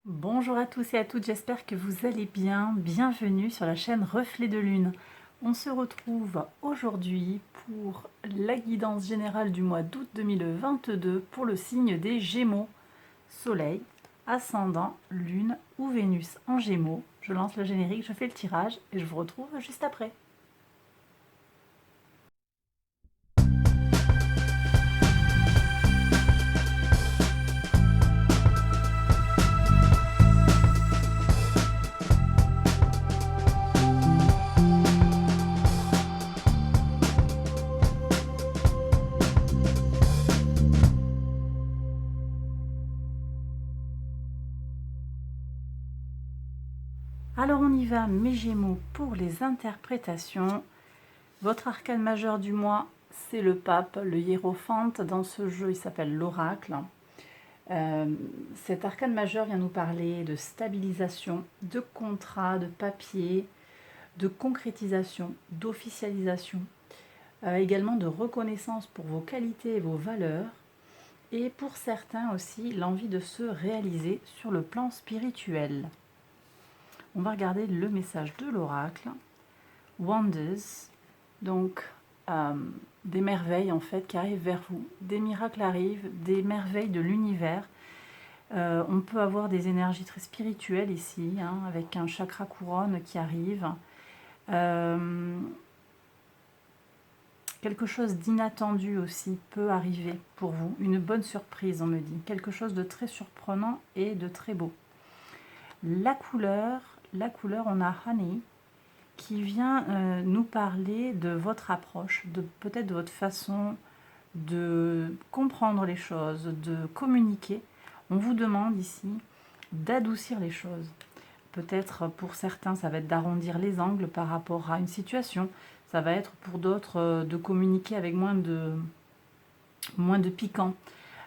Bonjour à tous et à toutes, j'espère que vous allez bien. Bienvenue sur la chaîne Reflet de Lune. On se retrouve aujourd'hui pour la guidance générale du mois d'août 2022 pour le signe des Gémeaux. Soleil, ascendant, Lune ou Vénus en Gémeaux. Je lance le générique, je fais le tirage et je vous retrouve juste après. Alors on y va, mes Gémeaux, pour les interprétations. Votre arcane majeur du mois, c'est le pape, le hiérophante. Dans ce jeu, il s'appelle l'oracle. Cet arcane majeur vient nous parler de stabilisation, de contrat, de papier, de concrétisation, d'officialisation, également de reconnaissance pour vos qualités et vos valeurs, et pour certains aussi l'envie de se réaliser sur le plan spirituel. On va regarder le message de l'oracle. Wonders, donc des merveilles en fait qui arrivent vers vous, des miracles arrivent, des merveilles de l'univers. On peut avoir des énergies très spirituelles ici, hein, avec un chakra couronne qui arrive. Quelque chose d'inattendu aussi peut arriver pour vous, une bonne surprise on me dit, quelque chose de très surprenant et de très beau. La couleur on a Honey, qui vient nous parler de votre approche, peut-être de votre façon de comprendre les choses, de communiquer. On vous demande ici d'adoucir les choses. Peut-être pour certains, ça va être d'arrondir les angles par rapport à une situation. Ça va être pour d'autres de communiquer avec moins de piquant.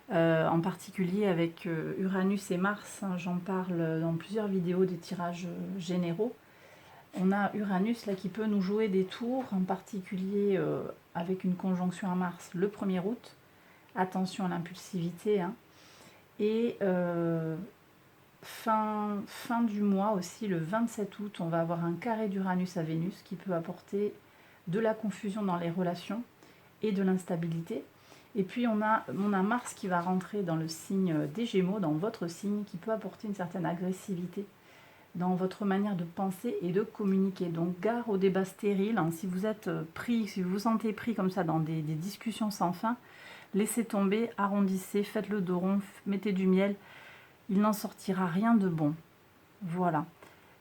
En particulier avec Uranus et Mars, hein, j'en parle dans plusieurs vidéos des tirages généraux. On a Uranus là qui peut nous jouer des tours, en particulier avec une conjonction à Mars le 1er août. Attention à l'impulsivité. Hein. Et fin du mois aussi, le 27 août, on va avoir un carré d'Uranus à Vénus qui peut apporter de la confusion dans les relations et de l'instabilité. Et puis on a Mars qui va rentrer dans le signe des Gémeaux, dans votre signe, qui peut apporter une certaine agressivité dans votre manière de penser et de communiquer. Donc gare au débat stérile, hein. Si vous êtes pris, si vous vous sentez pris comme ça dans des discussions sans fin, laissez tomber, arrondissez, faites le dos rond, mettez du miel, il n'en sortira rien de bon. Voilà.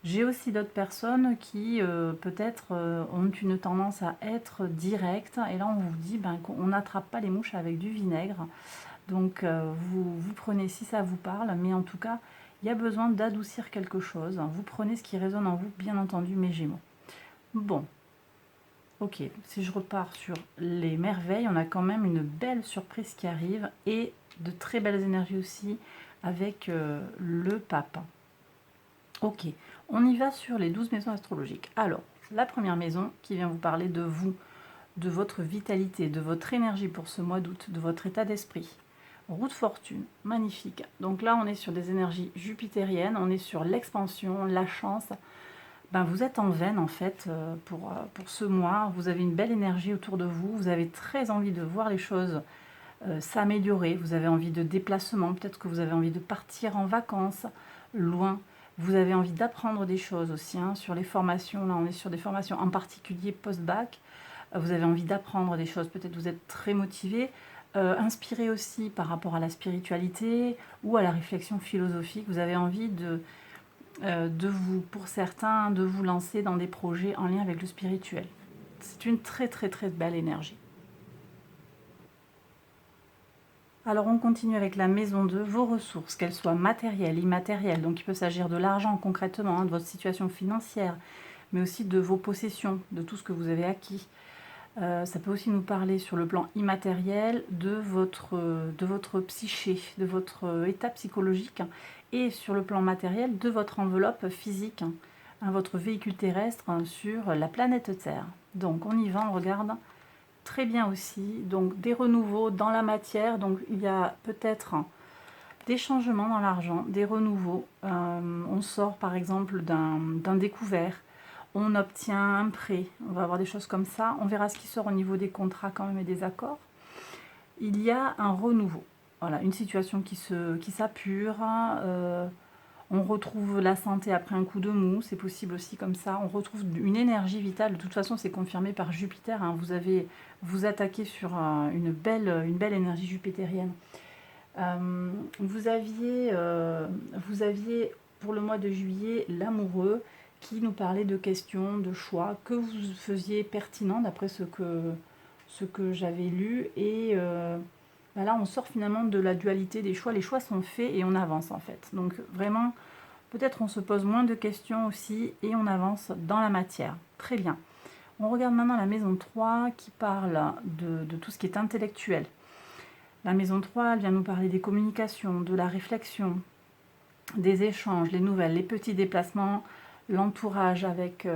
J'ai aussi d'autres personnes qui peut-être ont une tendance à être directes, et là on vous dit qu'on n'attrape pas les mouches avec du vinaigre. Donc vous prenez si ça vous parle, mais en tout cas, il y a besoin d'adoucir quelque chose. Vous prenez ce qui résonne en vous, bien entendu, mes Gémeaux. Bon, ok, si je repars sur les merveilles, on a quand même une belle surprise qui arrive et de très belles énergies aussi avec le pape. Ok, on y va sur les 12 maisons astrologiques. Alors, la première maison qui vient vous parler de vous, de votre vitalité, de votre énergie pour ce mois d'août, de votre état d'esprit. Roue de fortune, magnifique. Donc là, on est sur des énergies jupitériennes, on est sur l'expansion, la chance. Vous êtes en veine en fait pour ce mois. Vous avez une belle énergie autour de vous. Vous avez très envie de voir les choses s'améliorer. Vous avez envie de déplacement. Peut-être que vous avez envie de partir en vacances loin. Vous avez envie d'apprendre des choses aussi hein, sur les formations. Là, on est sur des formations en particulier post-bac. Vous avez envie d'apprendre des choses. Peut-être vous êtes très motivé. Inspiré aussi par rapport à la spiritualité ou à la réflexion philosophique. Vous avez envie de vous, pour certains, de vous lancer dans des projets en lien avec le spirituel. C'est une très très très belle énergie. Alors on continue avec la maison 2, vos ressources, qu'elles soient matérielles, immatérielles, donc il peut s'agir de l'argent concrètement, hein, de votre situation financière, mais aussi de vos possessions, de tout ce que vous avez acquis. Ça peut aussi nous parler sur le plan immatériel de votre psyché, de votre état psychologique hein, et sur le plan matériel de votre enveloppe physique, hein, votre véhicule terrestre hein, sur la planète Terre. Donc on y va, on regarde très bien aussi. Donc des renouveaux dans la matière, donc il y a peut-être des changements dans l'argent, des renouveaux. On sort par exemple d'un découvert, on obtient un prêt, on va avoir des choses comme ça. On verra ce qui sort au niveau des contrats quand même et des accords. Il y a un renouveau, voilà, une situation qui s'appure. On retrouve la santé après un coup de mou, c'est possible aussi comme ça. On retrouve une énergie vitale. De toute façon, c'est confirmé par Jupiter. Hein. Vous attaquez sur une belle énergie jupitérienne. Vous aviez pour le mois de juillet l'amoureux qui nous parlait de questions, de choix que vous faisiez pertinents d'après ce que j'avais lu. Et là, on sort finalement de la dualité des choix. Les choix sont faits et on avance en fait. Donc vraiment, peut-être on se pose moins de questions aussi et on avance dans la matière. Très bien. On regarde maintenant la maison 3 qui parle de tout ce qui est intellectuel. La maison 3, elle vient nous parler des communications, de la réflexion, des échanges, les nouvelles, les petits déplacements, l'entourage avec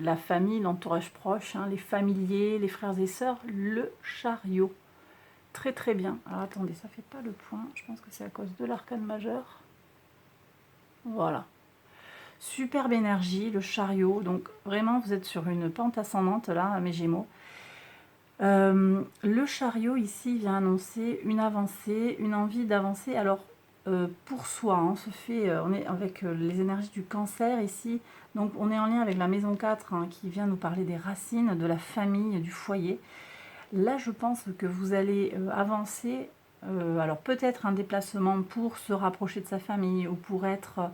la famille, l'entourage proche, hein, les familiers, les frères et sœurs, le chariot. Très très bien. Alors attendez, ça fait pas le point. Je pense que c'est à cause de l'arcane majeur. Voilà. Superbe énergie, le chariot. Donc vraiment, vous êtes sur une pente ascendante là, mes Gémeaux. Le chariot ici vient annoncer une avancée, une envie d'avancer. Alors pour soi, on est avec les énergies du cancer ici. Donc on est en lien avec la maison 4 hein, qui vient nous parler des racines, de la famille, du foyer. Là, je pense que vous allez avancer. Alors peut-être un déplacement pour se rapprocher de sa famille ou pour être,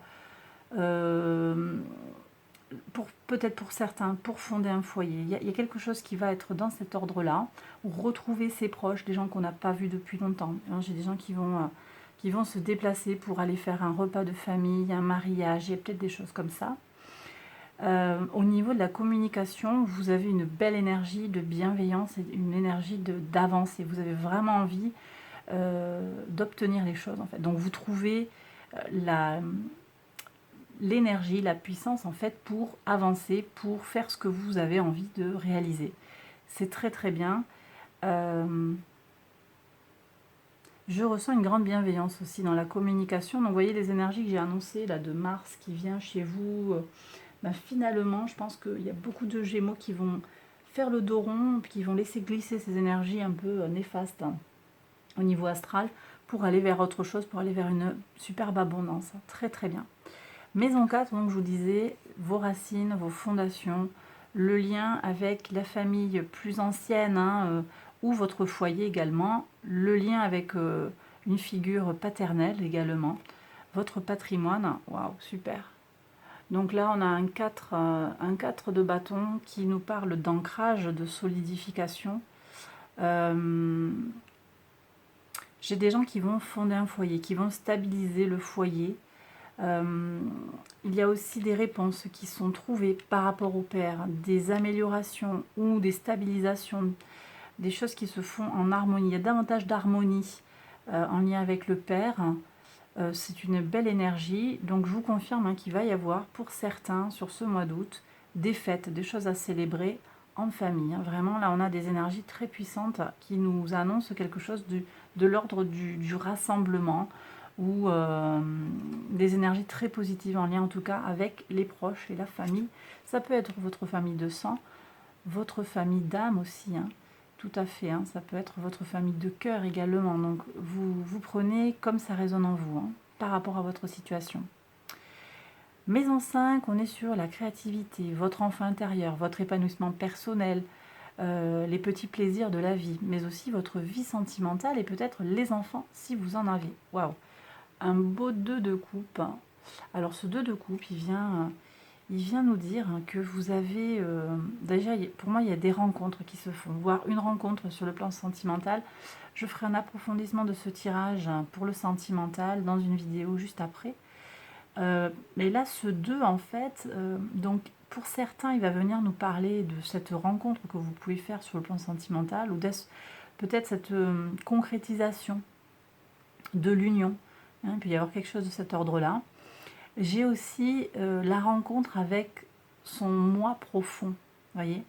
peut-être pour certains, pour fonder un foyer. Il y a quelque chose qui va être dans cet ordre-là. Retrouver ses proches, des gens qu'on n'a pas vus depuis longtemps. J'ai des gens qui vont se déplacer pour aller faire un repas de famille, un mariage, il y a peut-être des choses comme ça. Au niveau de la communication, vous avez une belle énergie de bienveillance et une énergie d'avancer. Vous avez vraiment envie d'obtenir les choses en fait. Donc vous trouvez l'énergie, la puissance en fait pour avancer, pour faire ce que vous avez envie de réaliser. C'est très très bien. Je ressens une grande bienveillance aussi dans la communication. Donc vous voyez les énergies que j'ai annoncées là de Mars qui vient chez vous. Finalement, je pense qu'il y a beaucoup de Gémeaux qui vont faire le dos rond, puis qui vont laisser glisser ces énergies un peu néfastes hein, au niveau astral pour aller vers autre chose, pour aller vers une superbe abondance. Très très bien. Maison 4, donc je vous disais, vos racines, vos fondations, le lien avec la famille plus ancienne hein, ou votre foyer également, le lien avec une figure paternelle également, votre patrimoine, waouh, super. Donc là, on a un 4 de bâton qui nous parle d'ancrage, de solidification. J'ai des gens qui vont fonder un foyer, qui vont stabiliser le foyer. Il y a aussi des réponses qui sont trouvées par rapport au père, des améliorations ou des stabilisations, des choses qui se font en harmonie. Il y a davantage d'harmonie en lien avec le père. C'est une belle énergie, donc je vous confirme hein, qu'il va y avoir pour certains sur ce mois d'août des fêtes, des choses à célébrer en famille. Hein. Vraiment, là on a des énergies très puissantes qui nous annoncent quelque chose de l'ordre du rassemblement ou des énergies très positives en lien en tout cas avec les proches et la famille. Ça peut être votre famille de sang, votre famille d'âme aussi, hein. Tout à fait, hein, ça peut être votre famille de cœur également. Donc vous prenez comme ça résonne en vous, hein, par rapport à votre situation. Maison 5, on est sur la créativité, votre enfant intérieur, votre épanouissement personnel, les petits plaisirs de la vie, mais aussi votre vie sentimentale et peut-être les enfants si vous en avez. Waouh, un beau 2 de coupe. Alors ce 2 de coupe, il vient nous dire que vous avez... déjà, pour moi, il y a des rencontres qui se font, voire une rencontre sur le plan sentimental. Je ferai un approfondissement de ce tirage pour le sentimental dans une vidéo juste après. Mais là, ce 2, en fait, donc pour certains, il va venir nous parler de cette rencontre que vous pouvez faire sur le plan sentimental ou peut-être cette concrétisation de l'union. Hein, il peut y avoir quelque chose de cet ordre-là. J'ai aussi la rencontre avec son moi profond, voyez.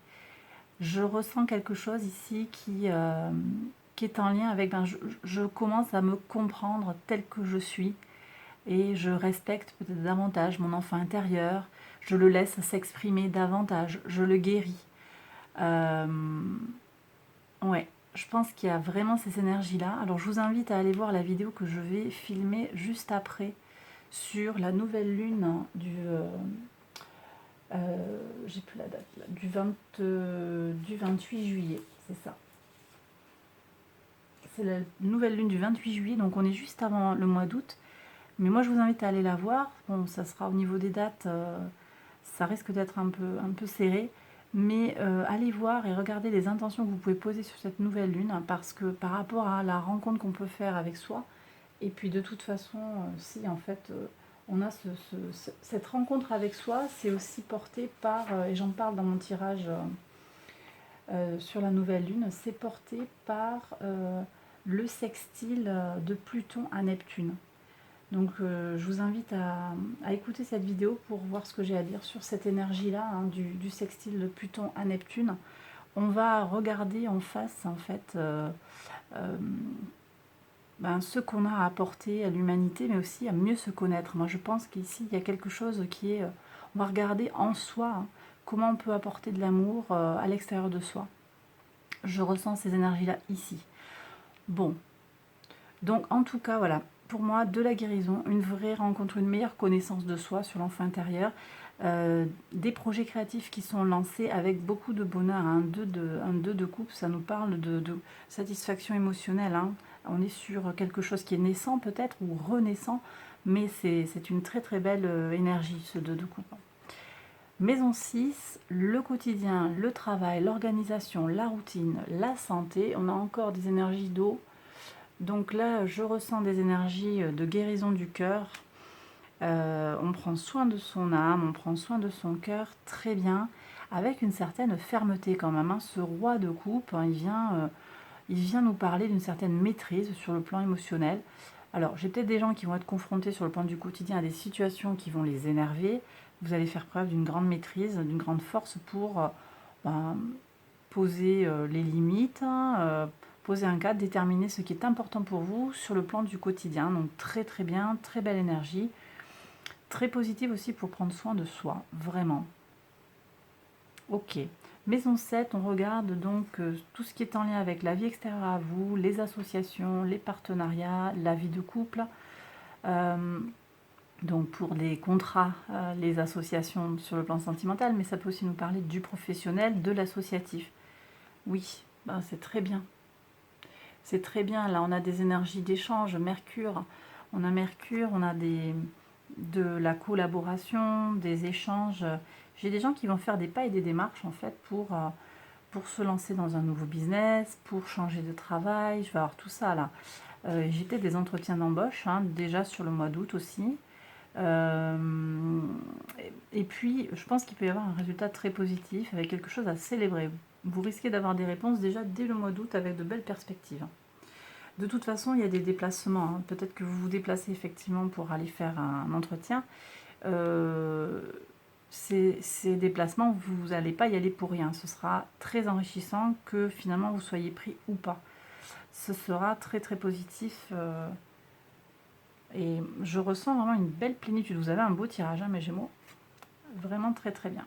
Je ressens quelque chose ici qui est en lien avec, ben, je commence à me comprendre tel que je suis et je respecte peut-être davantage mon enfant intérieur, je le laisse s'exprimer davantage, je le guéris. Euh, ouais, je pense qu'il y a vraiment ces énergies-là. Alors je vous invite à aller voir la vidéo que je vais filmer juste après sur la nouvelle lune j'ai plus la date là, du 28 juillet, c'est ça. C'est la nouvelle lune du 28 juillet, donc on est juste avant le mois d'août. Mais moi je vous invite à aller la voir. Bon, ça sera au niveau des dates, ça risque d'être un peu serré. Mais allez voir et regardez les intentions que vous pouvez poser sur cette nouvelle lune, hein, parce que par rapport à la rencontre qu'on peut faire avec soi, et puis de toute façon, si en fait on a cette rencontre avec soi, c'est aussi porté par, et j'en parle dans mon tirage sur la nouvelle lune, c'est porté par le sextile de Pluton à Neptune. Donc je vous invite à écouter cette vidéo pour voir ce que j'ai à dire sur cette énergie-là, hein, du sextile de Pluton à Neptune. On va regarder en face en fait ben, ce qu'on a à apporter à l'humanité, mais aussi à mieux se connaître. Moi je pense qu'ici il y a quelque chose qui est... on va regarder en soi, hein, comment on peut apporter de l'amour à l'extérieur de soi. Je ressens ces énergies-là ici. Bon, donc en tout cas, voilà, pour moi, de la guérison, une vraie rencontre, une meilleure connaissance de soi sur l'enfant intérieur, des projets créatifs qui sont lancés avec beaucoup de bonheur. Un 2 de coupe, ça nous parle de satisfaction émotionnelle. Hein. On est sur quelque chose qui est naissant peut-être, ou renaissant, mais c'est une très très belle énergie, ce 2 de coupe. Maison 6, le quotidien, le travail, l'organisation, la routine, la santé. On a encore des énergies d'eau. Donc là, je ressens des énergies de guérison du cœur. On prend soin de son âme, on prend soin de son cœur très bien, avec une certaine fermeté quand même. Hein. Ce roi de coupe, hein, il vient nous parler d'une certaine maîtrise sur le plan émotionnel. Alors, j'ai peut-être des gens qui vont être confrontés sur le plan du quotidien à des situations qui vont les énerver. Vous allez faire preuve d'une grande maîtrise, d'une grande force pour ben, poser les limites, hein, poser un cadre, déterminer ce qui est important pour vous sur le plan du quotidien. Donc très très bien, très belle énergie. Très positive aussi pour prendre soin de soi, vraiment. Ok. Maison 7, on regarde donc tout ce qui est en lien avec la vie extérieure à vous, les associations, les partenariats, la vie de couple. Donc pour les contrats, les associations sur le plan sentimental, mais ça peut aussi nous parler du professionnel, de l'associatif. Oui, ben c'est très bien. C'est très bien, là on a des énergies d'échange, Mercure, on a de la collaboration, des échanges. J'ai des gens qui vont faire des pas et des démarches en fait pour se lancer dans un nouveau business, pour changer de travail, je vais avoir tout ça là. J'ai peut-être des entretiens d'embauche, hein, déjà sur le mois d'août aussi. Et puis, je pense qu'il peut y avoir un résultat très positif avec quelque chose à célébrer. Vous risquez d'avoir des réponses déjà dès le mois d'août avec de belles perspectives. De toute façon, il y a des déplacements. Hein. Peut-être que vous vous déplacez effectivement pour aller faire un entretien. Ces déplacements, vous n'allez pas y aller pour rien. Ce sera très enrichissant que finalement vous soyez pris ou pas. Ce sera très très positif. Et je ressens vraiment une belle plénitude. Vous avez un beau tirage, hein, mes Gémeaux. Vraiment très très bien.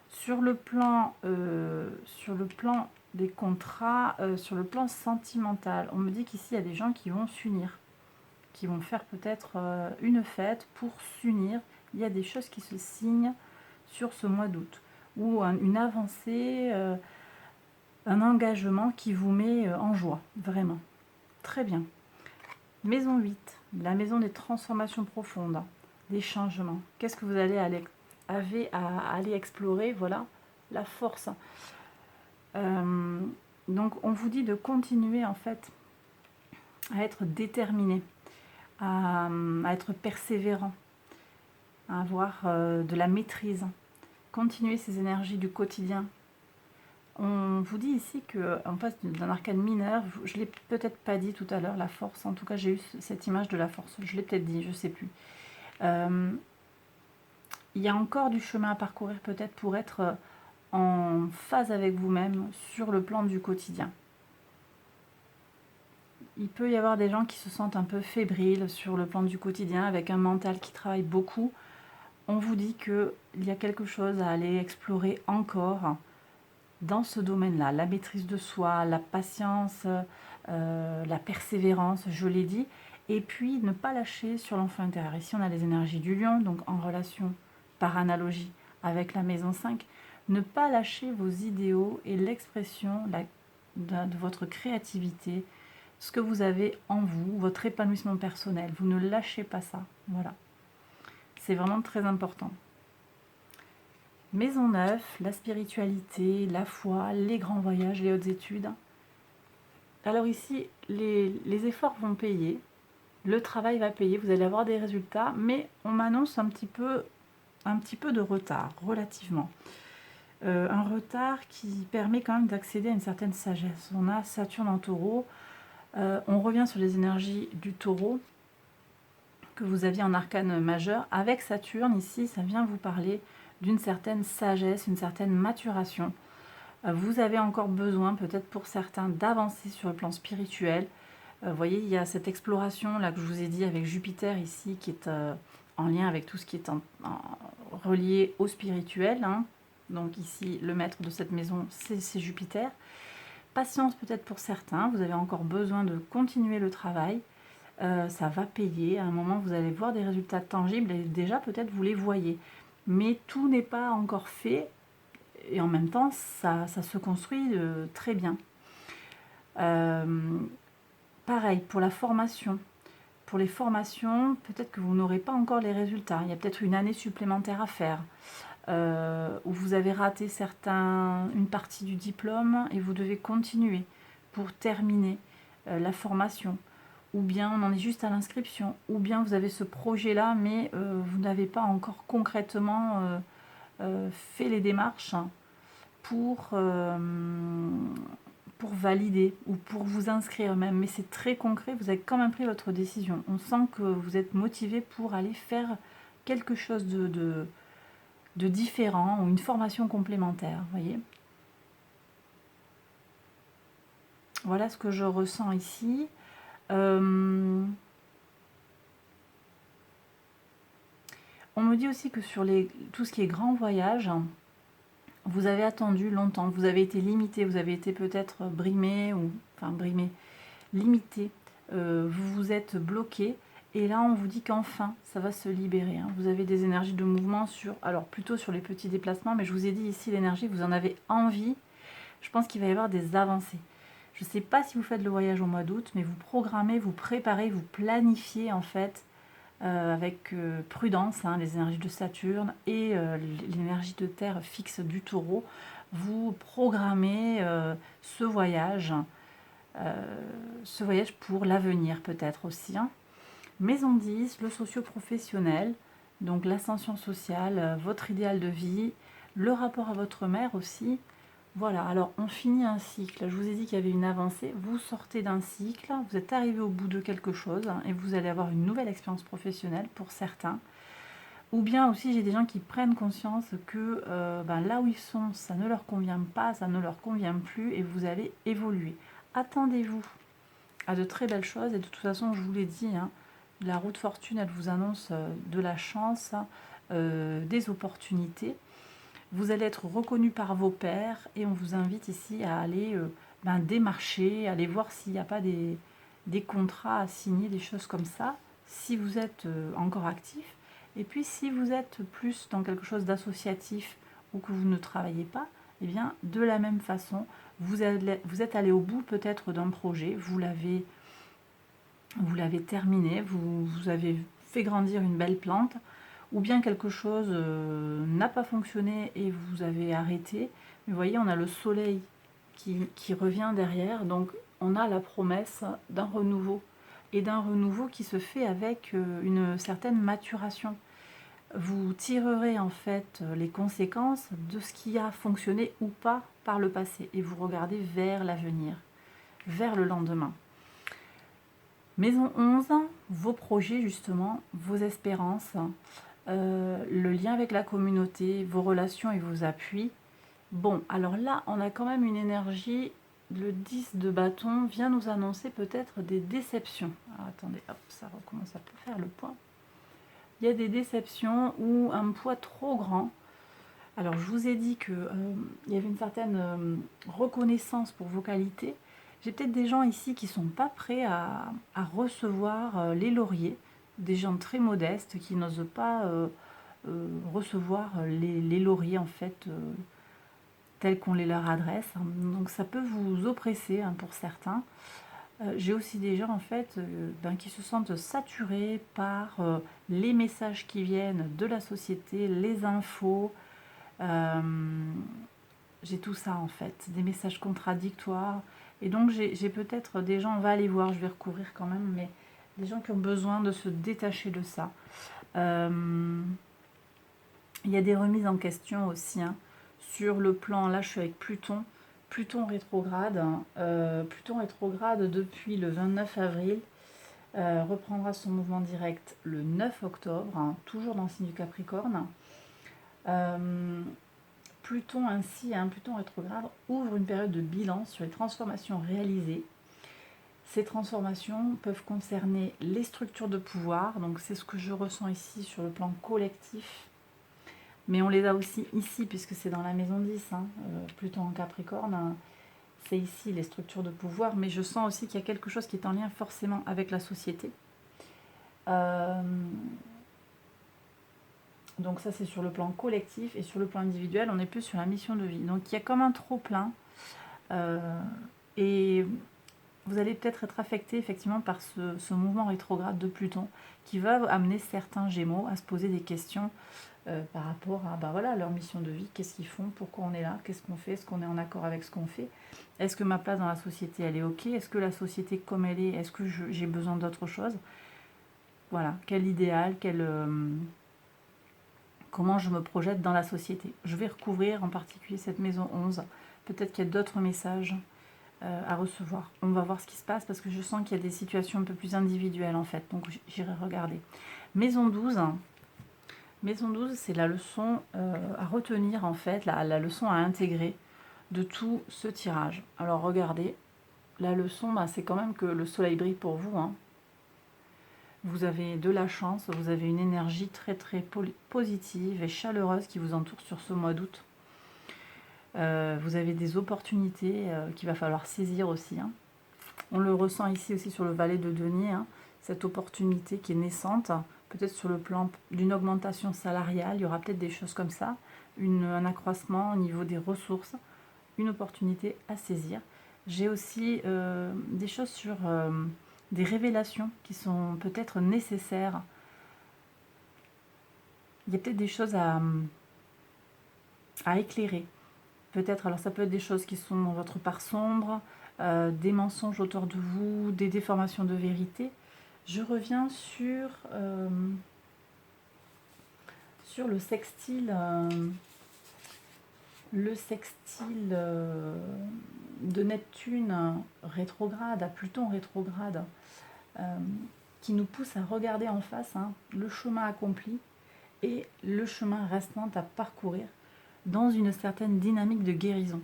Sur le plan des contrats, sur le plan sentimental, on me dit qu'ici il y a des gens qui vont s'unir, qui vont faire peut-être une fête pour s'unir. Il y a des choses qui se signent sur ce mois d'août, ou une avancée, un engagement qui vous met en joie, vraiment. Très bien. Maison 8, la maison des transformations profondes, des changements. Qu'est-ce que vous allez aller explorer? Voilà, la force. Donc on vous dit de continuer en fait à être déterminé, à être persévérant, à avoir de la maîtrise. Continuer ces énergies du quotidien. On vous dit ici qu'en face d'un arcane mineur, je ne l'ai peut-être pas dit tout à l'heure, la force, en tout cas j'ai eu cette image de la force, je l'ai peut-être dit, je ne sais plus. Il y a encore du chemin à parcourir peut-être pour être en phase avec vous-même sur le plan du quotidien. il peut y avoir des gens qui se sentent un peu fébriles sur le plan du quotidien, avec un mental qui travaille beaucoup. On vous dit qu'il y a quelque chose à aller explorer encore dans ce domaine-là. La maîtrise de soi, la patience, la persévérance, je l'ai dit. Et puis, ne pas lâcher sur l'enfant intérieur. Ici, on a les énergies du lion, donc en relation par analogie avec la maison 5. Ne pas lâcher vos idéaux et l'expression de votre créativité, ce que vous avez en vous, votre épanouissement personnel. Vous ne lâchez pas ça. Voilà. C'est vraiment très important. Maison 9, la spiritualité, la foi, les grands voyages, les hautes études. Alors ici, les efforts vont payer, le travail va payer, vous allez avoir des résultats, mais on m'annonce un petit peu de retard, relativement. Un retard qui permet quand même d'accéder à une certaine sagesse. On a Saturne en taureau, on revient sur les énergies du taureau que vous aviez en arcane majeur. Avec Saturne, ici, ça vient vous parler d'une certaine sagesse, une certaine maturation. Vous avez encore besoin, peut-être pour certains, d'avancer sur le plan spirituel. Vous voyez, il y a cette exploration là que je vous ai dit avec Jupiter ici, qui est en lien avec tout ce qui est relié au spirituel. Hein. Donc ici, le maître de cette maison, c'est Jupiter. Patience peut-être pour certains, vous avez encore besoin de continuer le travail. Ça va payer. À un moment, vous allez voir des résultats tangibles et déjà, peut-être, vous les voyez. Mais tout n'est pas encore fait et en même temps, ça se construit très bien. Pareil, pour la formation. Pour les formations, peut-être que vous n'aurez pas encore les résultats. Il y a peut-être une année supplémentaire à faire. Où vous avez raté une partie du diplôme et vous devez continuer pour terminer la formation. Ou bien on en est juste à l'inscription. Ou bien vous avez ce projet-là, mais vous n'avez pas encore concrètement fait les démarches pour valider ou pour vous inscrire même. Mais c'est très concret, vous avez quand même pris votre décision. On sent que vous êtes motivé pour aller faire quelque chose de différent ou une formation complémentaire, vous voyez. Voilà ce que je ressens ici. On me dit aussi que sur tout ce qui est grand voyage, vous avez attendu longtemps, vous avez été limité, vous avez été peut-être brimé, limité, vous vous êtes bloqué, et là on vous dit qu'enfin ça va se libérer. Hein. Vous avez des énergies de mouvement alors plutôt sur les petits déplacements, mais je vous ai dit ici l'énergie, vous en avez envie, je pense qu'il va y avoir des avancées. Je ne sais pas si vous faites le voyage au mois d'août, mais vous programmez, vous préparez, vous planifiez en fait avec prudence, hein, les énergies de Saturne et l'énergie de terre fixe du taureau. Vous programmez ce voyage pour l'avenir peut-être aussi. Hein. Maison 10, le socio-professionnel, donc l'ascension sociale, votre idéal de vie, le rapport à votre mère aussi. Voilà, alors on finit un cycle. Je vous ai dit qu'il y avait une avancée. Vous sortez d'un cycle, vous êtes arrivé au bout de quelque chose hein, et vous allez avoir une nouvelle expérience professionnelle pour certains. Ou bien aussi, j'ai des gens qui prennent conscience que là où ils sont, ça ne leur convient pas, ça ne leur convient plus et vous allez évoluer. Attendez-vous à de très belles choses et de toute façon, je vous l'ai dit, hein, la roue de fortune, elle vous annonce de la chance, des opportunités. Vous allez être reconnu par vos pairs et on vous invite ici à aller démarcher, aller voir s'il n'y a pas des contrats à signer, des choses comme ça, si vous êtes encore actif. Et puis si vous êtes plus dans quelque chose d'associatif ou que vous ne travaillez pas, eh bien de la même façon, vous êtes allé au bout peut-être d'un projet, vous l'avez terminé, vous avez fait grandir une belle plante, ou bien quelque chose n'a pas fonctionné et vous avez arrêté. Mais vous voyez, on a le soleil qui revient derrière, donc on a la promesse d'un renouveau, et d'un renouveau qui se fait avec une certaine maturation. Vous tirerez en fait les conséquences de ce qui a fonctionné ou pas par le passé, et vous regardez vers l'avenir, vers le lendemain. Maison 11, vos projets justement, vos espérances, le lien avec la communauté, vos relations et vos appuis. Bon, alors là, on a quand même une énergie le 10 de bâton vient nous annoncer peut-être des déceptions. Alors, attendez, hop, ça recommence à faire le point. Il y a des déceptions ou un poids trop grand. Alors, je vous ai dit qu'il y avait une certaine reconnaissance pour vos qualités. J'ai peut-être des gens ici qui ne sont pas prêts à recevoir les lauriers. Des gens très modestes qui n'osent pas recevoir les lauriers, en fait, tels qu'on les leur adresse. Donc, ça peut vous oppresser pour certains. J'ai aussi des gens en fait qui se sentent saturés par les messages qui viennent de la société, les infos. J'ai tout ça en fait, des messages contradictoires. Et donc j'ai peut-être des gens, on va aller voir, je vais recouvrir quand même, mais des gens qui ont besoin de se détacher de ça. Il y a des remises en question aussi, hein, sur le plan, là je suis avec Pluton. Pluton rétrograde, Pluton rétrograde depuis le 29 avril, reprendra son mouvement direct le 9 octobre, hein, toujours dans le signe du Capricorne. Pluton ainsi, Pluton rétrograde, ouvre une période de bilan sur les transformations réalisées. Ces transformations peuvent concerner les structures de pouvoir, donc c'est ce que je ressens ici sur le plan collectif. Mais on les a aussi ici, puisque c'est dans la maison 10, Pluton en Capricorne, c'est ici les structures de pouvoir, mais je sens aussi qu'il y a quelque chose qui est en lien forcément avec la société. Donc ça c'est sur le plan collectif, et sur le plan individuel, on est plus sur la mission de vie. Donc il y a comme un trop-plein, et vous allez peut-être être affecté effectivement par ce mouvement rétrograde de Pluton, qui va amener certains Gémeaux à se poser des questions par rapport à leur mission de vie. Qu'est-ce qu'ils font? Pourquoi on est là? Qu'est-ce qu'on fait? Est-ce qu'on est en accord avec ce qu'on fait? Est-ce que ma place dans la société, elle est ok? Est-ce que la société comme elle est-ce que j'ai besoin d'autre chose? Voilà, quel idéal, comment je me projette dans la société. Je vais recouvrir en particulier cette maison 11. Peut-être qu'il y a d'autres messages à recevoir. On va voir ce qui se passe, parce que je sens qu'il y a des situations un peu plus individuelles en fait. Donc j'irai regarder. Maison 12. Maison 12, c'est la leçon à retenir en fait, la leçon à intégrer de tout ce tirage. Alors regardez, la leçon, c'est quand même que le soleil brille pour vous. Vous avez de la chance, vous avez une énergie très très positive et chaleureuse qui vous entoure sur ce mois d'août. Vous avez des opportunités qu'il va falloir saisir aussi. On le ressent ici aussi sur le valet de denier, cette opportunité qui est naissante. Peut-être sur le plan d'une augmentation salariale, il y aura peut-être des choses comme ça, un accroissement au niveau des ressources, une opportunité à saisir. J'ai aussi des choses sur des révélations qui sont peut-être nécessaires. Il y a peut-être des choses à éclairer. Peut-être, alors ça peut être des choses qui sont dans votre part sombre, des mensonges autour de vous, des déformations de vérité. Je reviens sur le sextile, de Neptune rétrograde à Pluton rétrograde, qui nous pousse à regarder en face le chemin accompli et le chemin restant à parcourir dans une certaine dynamique de guérison.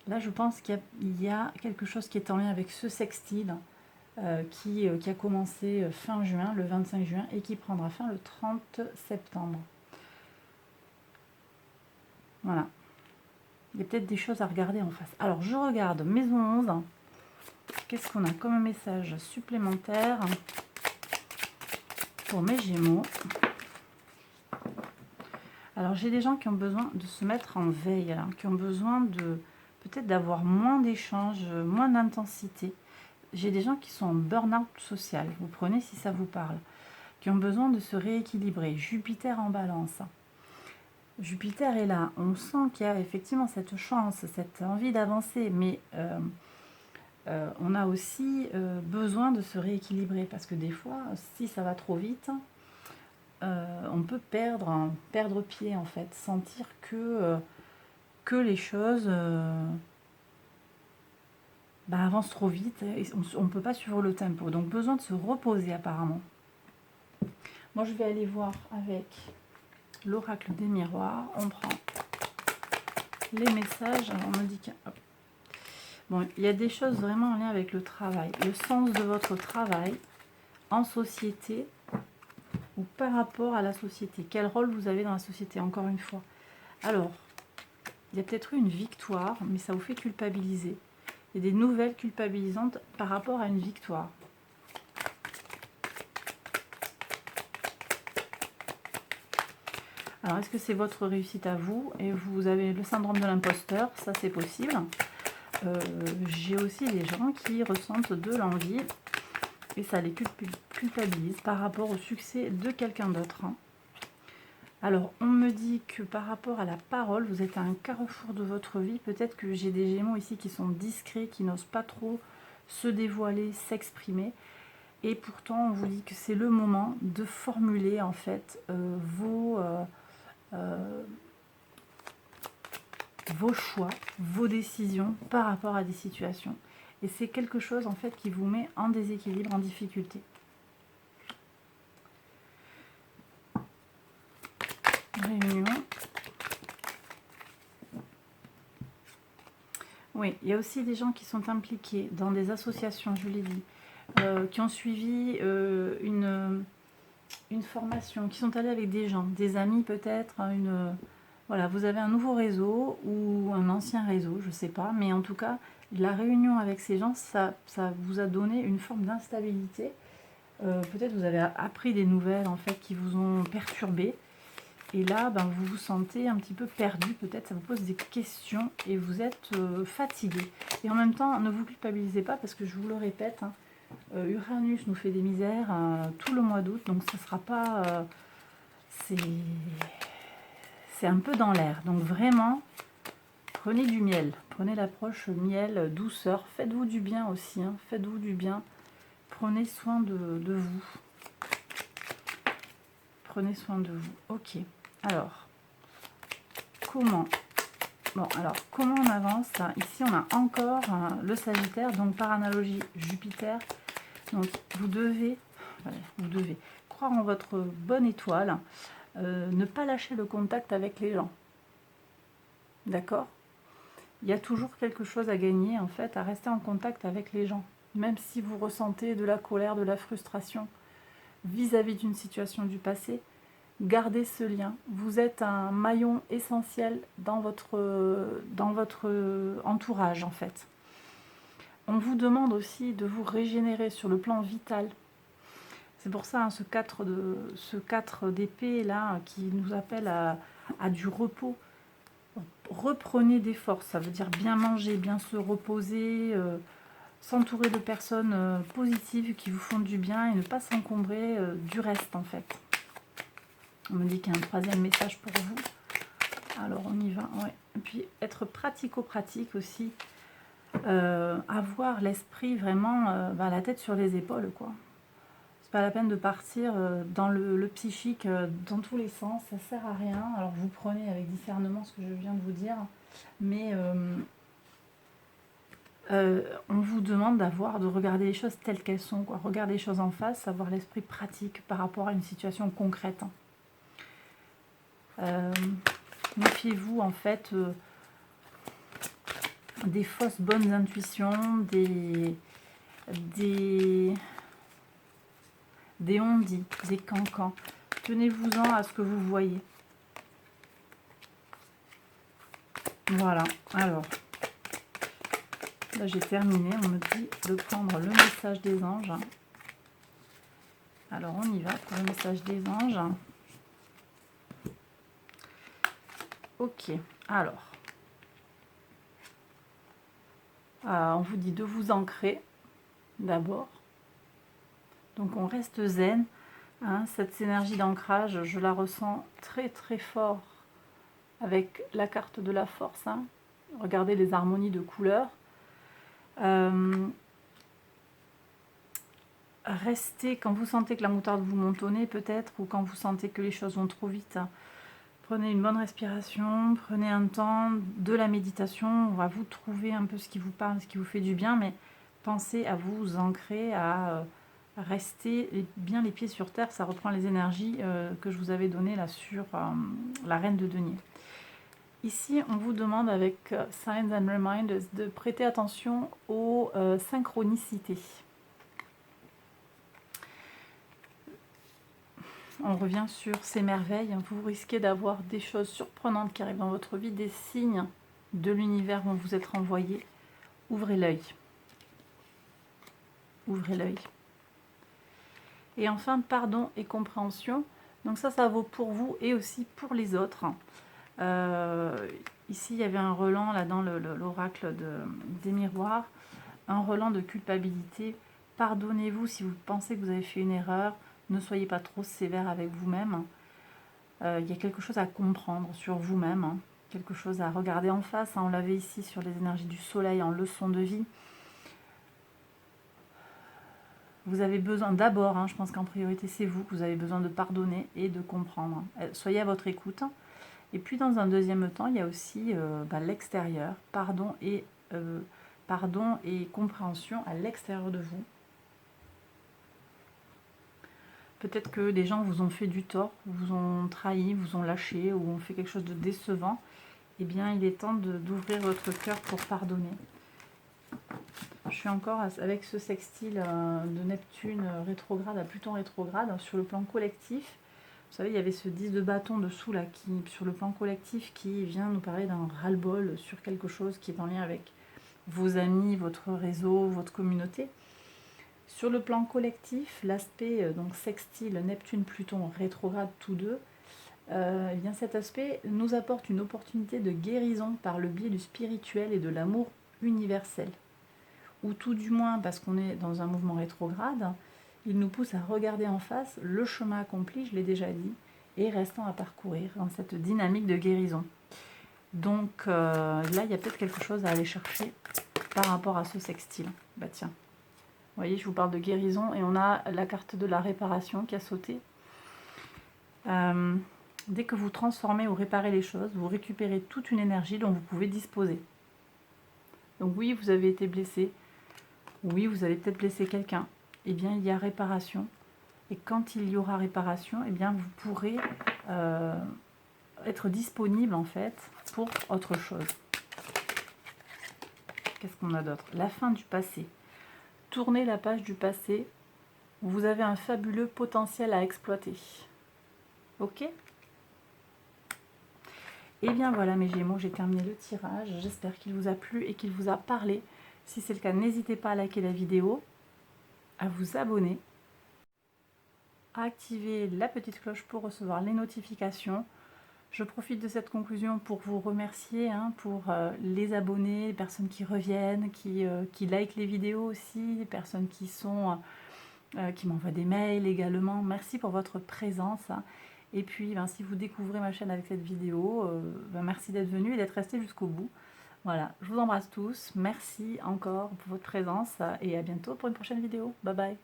Là, je pense qu'il y a quelque chose qui est en lien avec ce sextile qui a commencé fin juin, le 25 juin, et qui prendra fin le 30 septembre. Voilà. Il y a peut-être des choses à regarder en face. Alors, je regarde maison 11. Qu'est-ce qu'on a comme message supplémentaire pour mes Gémeaux? Alors, j'ai des gens qui ont besoin de se mettre en veille, qui ont besoin peut-être d'avoir moins d'échanges, moins d'intensité. J'ai des gens qui sont en burn-out social, vous prenez si ça vous parle, qui ont besoin de se rééquilibrer. Jupiter en balance. Jupiter est là, on sent qu'il y a effectivement cette chance, cette envie d'avancer, mais on a aussi besoin de se rééquilibrer, parce que des fois, si ça va trop vite, on peut perdre pied en fait, sentir que les choses avancent trop vite et on ne peut pas suivre le tempo, donc besoin de se reposer apparemment. Moi je vais aller voir avec l'oracle des miroirs, on prend les messages. Alors on me dit que Bon, il y a des choses vraiment en lien avec le travail. Le sens de votre travail en société ou par rapport à la société. Quel rôle vous avez dans la société, encore une fois. Alors, il y a peut-être eu une victoire, mais ça vous fait culpabiliser. Il y a des nouvelles culpabilisantes par rapport à une victoire. Alors, est-ce que c'est votre réussite à vous et vous avez le syndrome de l'imposteur? Ça, c'est possible. J'ai aussi des gens qui ressentent de l'envie et ça les culpabilise par rapport au succès de quelqu'un d'autre. Alors, on me dit que par rapport à la parole, vous êtes à un carrefour de votre vie. Peut-être que j'ai des Gémeaux ici qui sont discrets, qui n'osent pas trop se dévoiler, s'exprimer. Et pourtant, on vous dit que c'est le moment de formuler en fait vos choix, vos décisions par rapport à des situations. Et c'est quelque chose en fait qui vous met en déséquilibre, en difficulté. Réunion. Oui, il y a aussi des gens qui sont impliqués dans des associations, je l'ai dit, qui ont suivi une formation, qui sont allés avec des gens, des amis peut-être, voilà, vous avez un nouveau réseau ou un ancien réseau, je ne sais pas, mais en tout cas, la réunion avec ces gens, ça vous a donné une forme d'instabilité. Peut-être vous avez appris des nouvelles en fait qui vous ont perturbé. Et là, vous vous sentez un petit peu perdu, peut-être ça vous pose des questions et vous êtes fatigué. Et en même temps, ne vous culpabilisez pas parce que je vous le répète, Uranus nous fait des misères tout le mois d'août, donc ça ne sera pas... c'est un peu dans l'air. Donc vraiment, prenez du miel, prenez l'approche miel, douceur, faites-vous du bien aussi, faites-vous du bien, prenez soin de vous. Prenez soin de vous. Ok, alors... Comment on avance? Ici, on a encore le Sagittaire, donc par analogie Jupiter. Donc, vous devez croire en votre bonne étoile, ne pas lâcher le contact avec les gens. D'accord? Il y a toujours quelque chose à gagner, en fait, à rester en contact avec les gens. Même si vous ressentez de la colère, de la frustration vis-à-vis d'une situation du passé, gardez ce lien. Vous êtes un maillon essentiel dans votre entourage en fait. On vous demande aussi de vous régénérer sur le plan vital. C'est pour ça ce 4 d'épée là qui nous appelle à du repos. Reprenez des forces, ça veut dire bien manger, bien se reposer, s'entourer de personnes positives qui vous font du bien et ne pas s'encombrer du reste en fait. On me dit qu'il y a un troisième message pour vous. Alors on y va, ouais. Et puis être pratico-pratique aussi. Avoir l'esprit vraiment, la tête sur les épaules, quoi. C'est pas la peine de partir dans le psychique dans tous les sens, ça sert à rien. Alors vous prenez avec discernement ce que je viens de vous dire, mais on vous demande de regarder les choses telles qu'elles sont, quoi. Regarder les choses en face, avoir l'esprit pratique par rapport à une situation concrète. Méfiez-vous en fait des fausses bonnes intuitions, des on-dit, des cancans. Tenez-vous-en à ce que vous voyez. Voilà, alors là j'ai terminé, on me dit de prendre le message des anges. Alors on y va pour le message des anges. Ok, alors on vous dit de vous ancrer d'abord. Donc on reste zen. Cette énergie d'ancrage, je la ressens très très fort avec la carte de la force. Regardez les harmonies de couleurs. Restez quand vous sentez que la moutarde vous monte au nez peut-être, ou quand vous sentez que les choses vont trop vite. Prenez une bonne respiration, prenez un temps de la méditation, on va vous trouver un peu ce qui vous parle, ce qui vous fait du bien, mais pensez à vous ancrer, à rester bien les pieds sur terre. Ça reprend les énergies que je vous avais données là sur la reine de denier. Ici, on vous demande avec Signs and Reminders de prêter attention aux synchronicités. On revient sur ces merveilles. Vous risquez d'avoir des choses surprenantes qui arrivent dans votre vie, des signes de l'univers vont vous être envoyés. Ouvrez l'œil. Ouvrez l'œil. Et enfin, pardon et compréhension. Donc ça vaut pour vous et aussi pour les autres. Ici, il y avait un relent là dans l'oracle des miroirs, un relent de culpabilité. Pardonnez-vous si vous pensez que vous avez fait une erreur. Ne soyez pas trop sévère avec vous-même. Il y a quelque chose à comprendre sur vous-même, hein. Quelque chose à regarder en face. Hein. On l'avait ici sur les énergies du soleil en leçon de vie. Vous avez besoin d'abord, hein, je pense qu'en priorité c'est vous, que vous avez besoin de pardonner et de comprendre. Soyez à votre écoute. Et puis dans un deuxième temps, il y a aussi l'extérieur, pardon et compréhension à l'extérieur de vous. Peut-être que des gens vous ont fait du tort, vous ont trahi, vous ont lâché ou ont fait quelque chose de décevant. Eh bien, il est temps d'ouvrir votre cœur pour pardonner. Je suis encore avec ce sextile de Neptune rétrograde à Pluton rétrograde sur le plan collectif. Vous savez, il y avait ce 10 de bâton dessous là, sur le plan collectif, qui vient nous parler d'un ras-le-bol sur quelque chose qui est en lien avec vos amis, votre réseau, votre communauté. Sur le plan collectif, l'aspect donc sextile Neptune-Pluton rétrograde tous deux, eh bien cet aspect nous apporte une opportunité de guérison par le biais du spirituel et de l'amour universel. Ou tout du moins, parce qu'on est dans un mouvement rétrograde, il nous pousse à regarder en face le chemin accompli, je l'ai déjà dit, et restant à parcourir dans cette dynamique de guérison. Donc là, il y a peut-être quelque chose à aller chercher par rapport à ce sextile. Bah tiens, vous voyez, je vous parle de guérison et on a la carte de la réparation qui a sauté. Dès que vous transformez ou réparez les choses, vous récupérez toute une énergie dont vous pouvez disposer. Donc oui, vous avez été blessé. Oui, vous avez peut-être blessé quelqu'un. Eh bien, il y a réparation. Et quand il y aura réparation, eh bien, vous pourrez être disponible, en fait, pour autre chose. Qu'est-ce qu'on a d'autre? La fin du passé. Tournez la page du passé. Vous avez un fabuleux potentiel à exploiter. Ok? Et bien voilà mes Gémeaux, j'ai terminé le tirage. J'espère qu'il vous a plu et qu'il vous a parlé. Si c'est le cas, n'hésitez pas à liker la vidéo, à vous abonner, à activer la petite cloche pour recevoir les notifications. Je profite de cette conclusion pour vous remercier pour les abonnés, les personnes qui reviennent, qui likent les vidéos aussi, les personnes qui m'envoient des mails également. Merci pour votre présence. Et puis, si vous découvrez ma chaîne avec cette vidéo, merci d'être venu et d'être resté jusqu'au bout. Voilà, je vous embrasse tous. Merci encore pour votre présence et à bientôt pour une prochaine vidéo. Bye bye.